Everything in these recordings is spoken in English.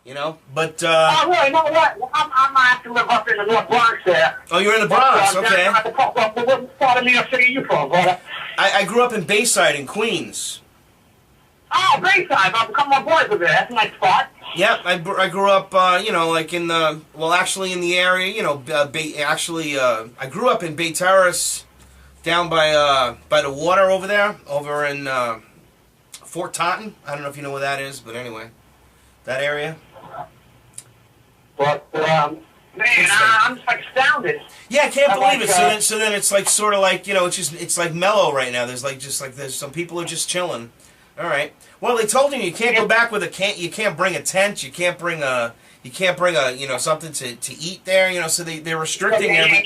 You know, but oh, really? No, what? I'm actually live up in the North Bronx there. Oh, you're in the Bronx, okay. What part of New York City are you from, brother? I grew up in Bayside in Queens. Oh, Bayside. I've become my boys over there. That's a nice spot. Yeah, I grew up, you know, like in the, well, actually in the area, you know, I grew up in Bay Terrace, down by the water over there, over in Fort Taunton. I don't know if you know where that is, but anyway, that area. But, man, I'm just like astounded. Yeah, I can't believe it. So then it's like sort of like, you know, it's like mellow right now. There's like there's some people are just chilling. All right. Well, they told you can't go back with you can't bring a tent. You can't bring a you know, something to eat there. You know, so they're restricting everything.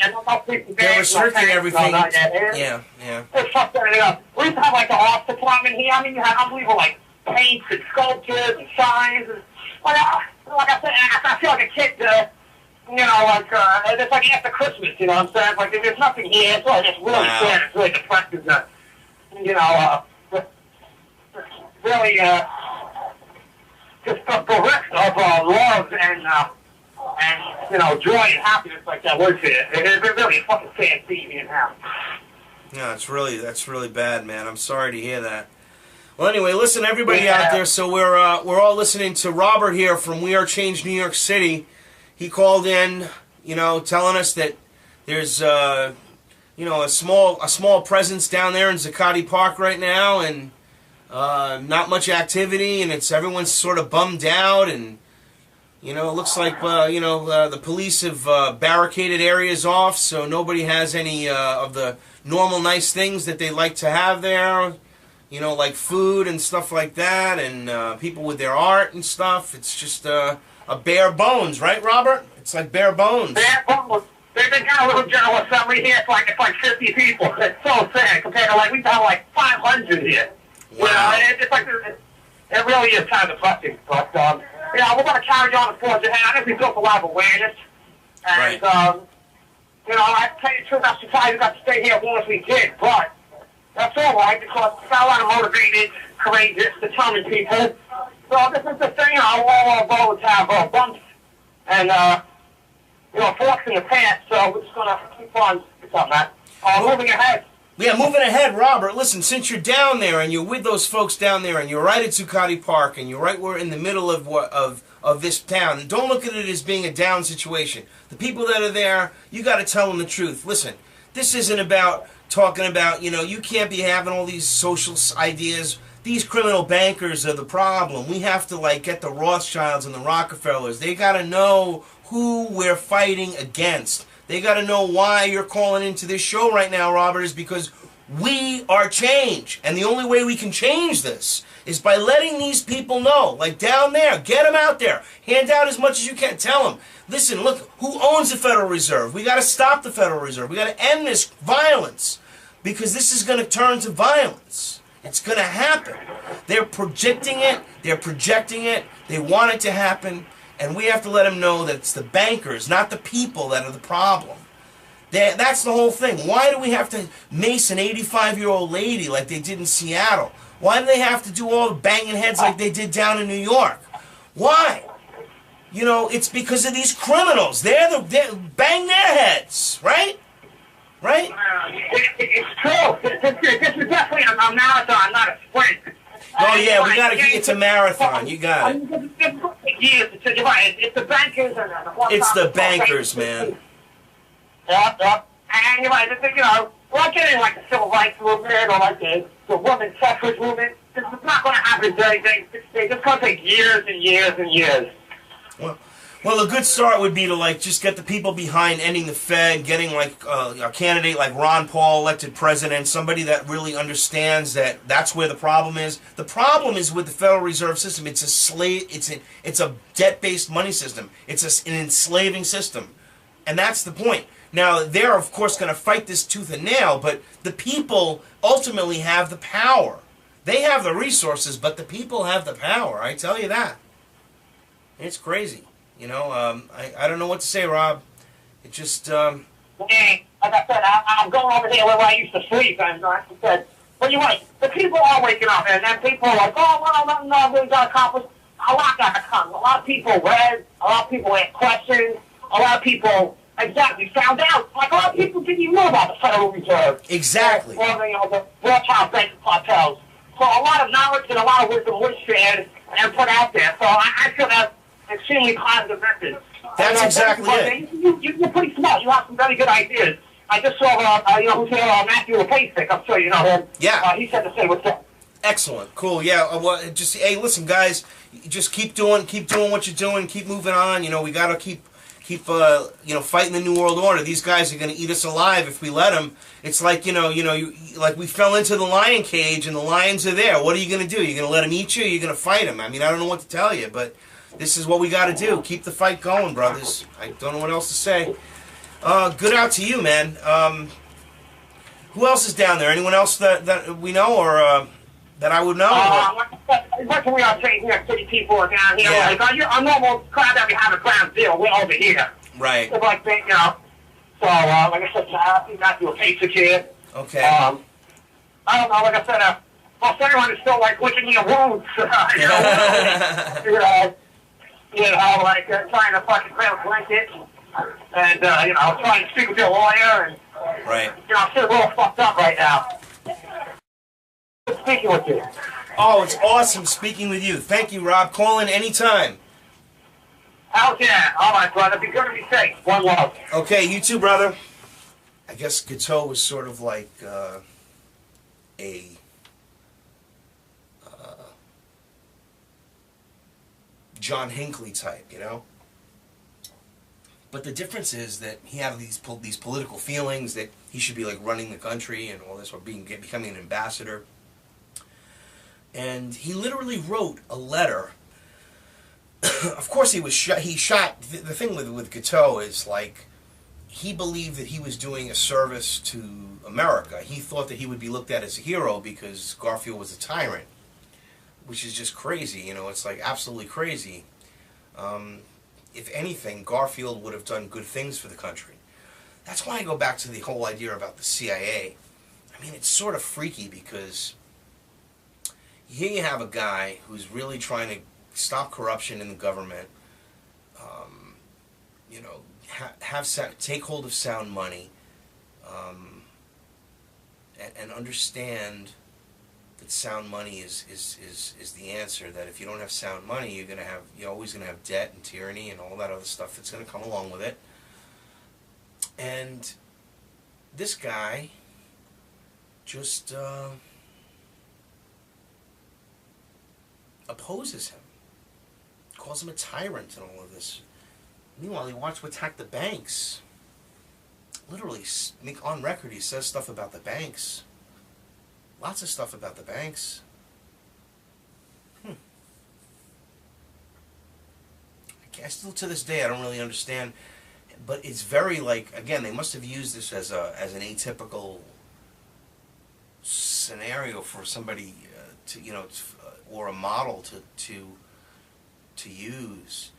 They're restricting everything. Yeah. They're fucking it up. We used to have like the art department here. I mean, you had unbelievable like paints and sculptures and signs and like I said, I feel like a kid. You know, like it's like after Christmas. You know what I'm saying? Like there's nothing here. It's like it's really sad. It's really depressing. You know, really just bereft of love and you know, joy and happiness like that works here. It's really a fucking sad scene in town. Yeah, that's really bad, man. I'm sorry to hear that. Well, anyway, listen, everybody out there. So we're all listening to Robert here from We Are Change New York City. He called in, you know, telling us that there's you know, a small presence down there in Zuccotti Park right now, and not much activity, and everyone's sort of bummed out, and you know, it looks like you know, the police have barricaded areas off, so nobody has any of the normal nice things that they like to have there. You know, like food and stuff like that, and people with their art and stuff. It's just a bare bones, right, Robert? It's like bare bones. Bare bones. They've got a little general assembly here. It's like 50 people. It's so sad compared to like we've got like 500 here. Wow. You know, it's like it really is kind of depressing. But yeah, we're going to carry on the forge ahead. I think we built a lot of awareness, and right. You know, I tell you the truth, I'm surprised we got to stay here as long as we did, but. That's all right, because we got a lot of motivated, courageous, determined people. So this is the thing, you know, all our roads have bumps and, you know, forks in the path, so we're just going to keep on moving ahead. Yeah, moving ahead, Robert. Listen, since you're down there and you're with those folks down there and you're right at Zuccotti Park and you're right where in the middle of this town, and don't look at it as being a down situation. The people that are there, you got to tell them the truth. Listen, this isn't about talking about, you know, you can't be having all these social ideas. These criminal bankers are the problem. We have to, like, get the Rothschilds and the Rockefellers. They got to know who we're fighting against. They got to know why you're calling into this show right now, Robert, is because we are change. And the only way we can change this is by letting these people know. Like down there, get them out there. Hand out as much as you can. Tell them, listen, look, who owns the Federal Reserve? We got to stop the Federal Reserve. We got to end this violence. Because this is going to turn to violence. It's going to happen. They're projecting it. They're projecting it. They want it to happen. And we have to let them know that it's the bankers, not the people, that are the problem. That's the whole thing. Why do we have to mace an 85-year-old lady like they did in Seattle? Why do they have to do all the banging heads like they did down in New York? Why? You know, it's because of these criminals. They bang their heads, right? Right? It's true. This is definitely a marathon, not a sprint. Oh, yeah, we got to get it to marathon. You got it. It's the bankers. It's the bankers, man. Yep. And you're right, you know, we're not getting like the civil rights movement or like the women's suffrage movement. It's not going to happen very big. It's going to take years and years and years. Well, a good start would be to, like, just get the people behind ending the Fed, getting, like, a candidate like Ron Paul elected president, somebody that really understands that that's where the problem is. The problem is with the Federal Reserve System. It's a debt-based money system. It's an enslaving system. And that's the point. Now, they're, of course, going to fight this tooth and nail, but the people ultimately have the power. They have the resources, but the people have the power. I tell you that. It's crazy. You know, I don't know what to say, Rob. It just... Like I said, I'm going over here where I used to sleep, and like I said, but you're right, the people are waking up, and then people are like, oh, well, nothing really got accomplished. a lot got to come. A lot of people read, a lot of people asked questions, a lot of people exactly found out. Like, a lot of people didn't even know about the Federal Reserve. Exactly. Or the Rothschild bank cartels. So a lot of knowledge and a lot of wisdom was shared and put out there. So I feel that's extremely positive message. That's exactly it. You're pretty smart. You have some very good ideas. I just saw, who's here, Matthew LePasic. I'm sure you know him. Yeah. He said the same. What's up? Excellent. Cool. Yeah. Well, just, hey, listen, guys, just keep doing what you're doing. Keep moving on. We got to keep fighting the New World Order. These guys are going to eat us alive if we let them. It's like, like we fell into the lion cage and the lions are there. What are you going to do? You're going to let them eat you? Or you're going to fight them? I mean, I don't know what to tell you, but this is what we got to do. Keep the fight going, brothers. I don't know what else to say. Good out to you, man. Who else is down there? Anyone else that we know or that I would know? What we are saying here, city people are down here. Yeah. Like, a normal crowd that we have at Ground Zero, we're over here. Right. It's like, so, like I said, I think Matthew LePasic here. Okay. I don't know, like I said, most everyone is still, like, licking your wounds, like, trying to fucking grab a blanket, and, trying to speak with your lawyer, and, right. I'm still a little fucked up right now. Speaking with you. Oh, it's awesome speaking with you. Thank you, Rob. Call in anytime. Hell yeah. All right, brother. Be good to be safe. One love. Okay, you too, brother. I guess Guiteau was sort of like a John Hinckley type, But the difference is that he had these political feelings that he should be like running the country and all this, or becoming an ambassador. And he literally wrote a letter. Of course, he shot. The thing with Guiteau is like he believed that he was doing a service to America. He thought that he would be looked at as a hero because Garfield was a tyrant, which is just crazy. It's like absolutely crazy. If anything, Garfield would have done good things for the country. That's why I go back to the whole idea about the CIA. I mean, it's sort of freaky because here you have a guy who's really trying to stop corruption in the government, take hold of sound money, and understand that sound money is the answer. That if you don't have sound money, you're always gonna have debt and tyranny and all that other stuff that's gonna come along with it. And this guy just opposes him, calls him a tyrant and all of this. Meanwhile, he wants to attack the banks. Literally, on record, he says stuff about the banks. Lots of stuff about the banks. Still to this day, I don't really understand. But it's very again, they must have used this as an atypical scenario for somebody or a model to use.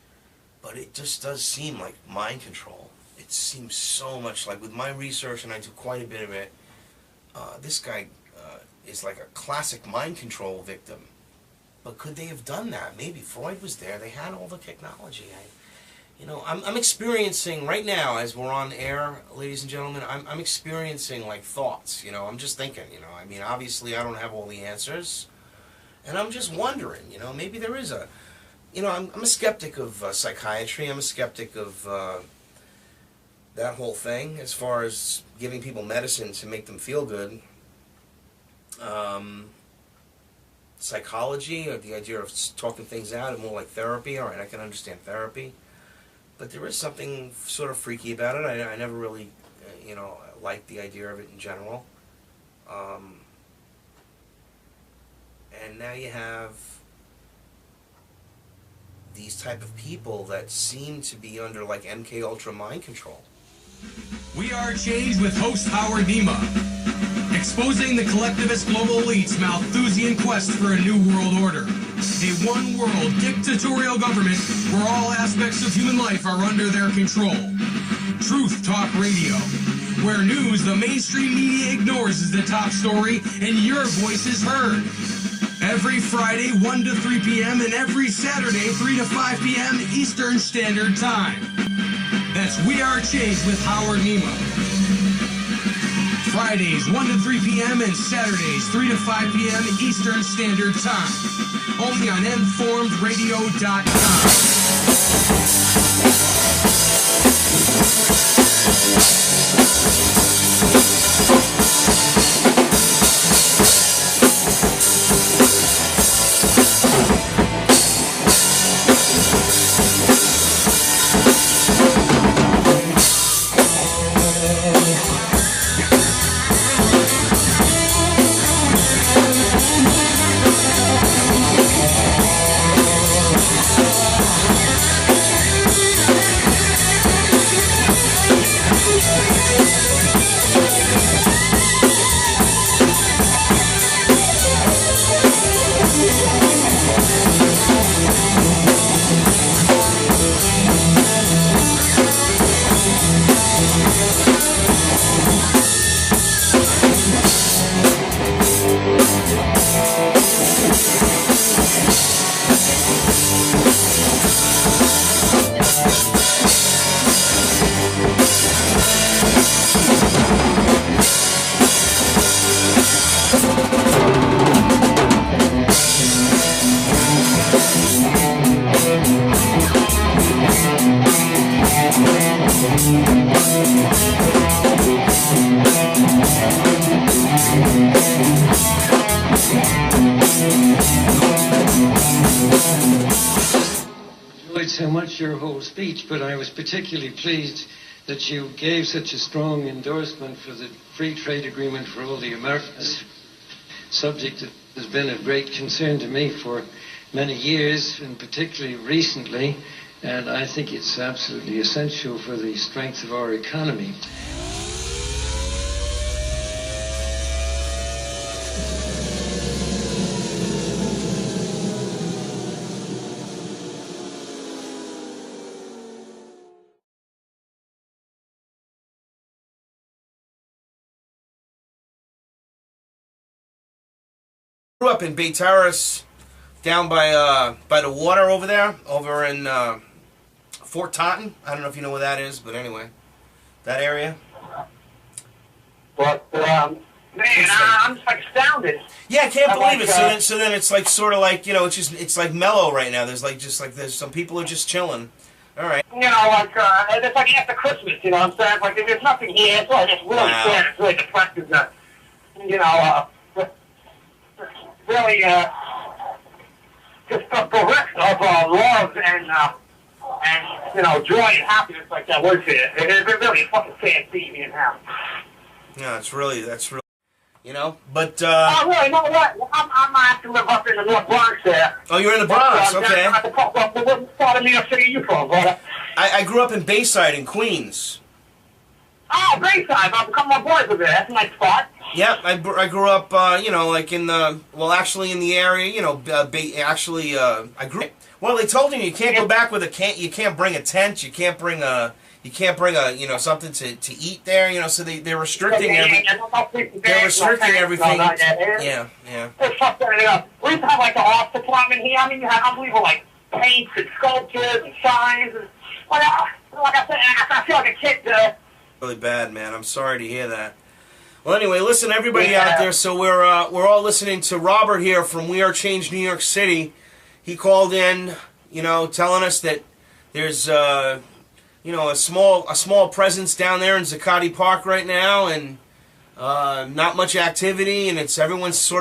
But it just does seem like mind control. It seems so much like, with my research, and I do quite a bit of it, this guy is like a classic mind control victim. But could they have done that? Maybe Freud was there. They had all the technology. I'm experiencing right now, as we're on air, ladies and gentlemen, I'm experiencing thoughts. I'm just thinking. I mean, obviously, I don't have all the answers, and I'm just wondering. Maybe there is a. I'm a skeptic of psychiatry. I'm a skeptic of that whole thing as far as giving people medicine to make them feel good. Psychology, or the idea of talking things out, and more like therapy. All right, I can understand therapy. But there is something sort of freaky about it. I never really, liked the idea of it in general. And now you have these type of people that seem to be under MK Ultra mind control. We are Change with host Howard Nema, exposing the collectivist global elites' Malthusian quest for a new world order. A one-world dictatorial government where all aspects of human life are under their control. Truth Talk Radio, where news the mainstream media ignores is the top story and your voice is heard. Every Friday, 1 to 3 p.m. and every Saturday, 3 to 5 p.m. Eastern Standard Time. That's We Are Change with Howard Nema. Fridays, 1 to 3 p.m. and Saturdays, 3 to 5 p.m. Eastern Standard Time. Only on informedradio.com. So much your whole speech, but I was particularly pleased that you gave such a strong endorsement for the free trade agreement for all the Americans, subject that has been of great concern to me for many years, and particularly recently, and I think it's absolutely essential for the strength of our economy. Grew up in Bay Terrace, down by the water over there, over in Fort Taunton. I don't know if you know where that is, but anyway, that area. But man, I'm just like astounded. Yeah, I can't believe like, it. So then it's like sort of like, you know, it's like mellow right now. There's there's some people are just chilling. All right. You know, like it's like after Christmas. You know what I'm saying? Like there's nothing here. It's like it's really sad. It's really depressing. You know. Really, just bereft of love and you know, joy and happiness like that works here. It's really a fucking sad scene here now. Yeah, that's really, you know, but oh, really? You know what? I'm actually live up in the North Bronx there. Oh, you're in the Bronx, okay. What part of New York City are you from, brother? I grew up in Bayside in Queens. Oh, Bayside. I've become my boys over there. That's a nice spot. Yeah, I grew up, you know, like in the, well, actually in the area, you know, I grew. Well, they told you can't go back with you can't bring a tent, you can't bring a, you know, something to eat there, you know, so they're restricting everything. They're restricting everything. Yeah, yeah. They're fucked that up. We used to have like the art department here. I mean, you had unbelievable like paints and sculptures and signs and like I said, I feel like a kid. Really bad, man. I'm sorry to hear that. Well, anyway, listen, everybody out there. So we're all listening to Robert here from We Are Change New York City. He called in, you know, telling us that there's you know, a small presence down there in Zuccotti Park right now, and not much activity, and everyone's sort of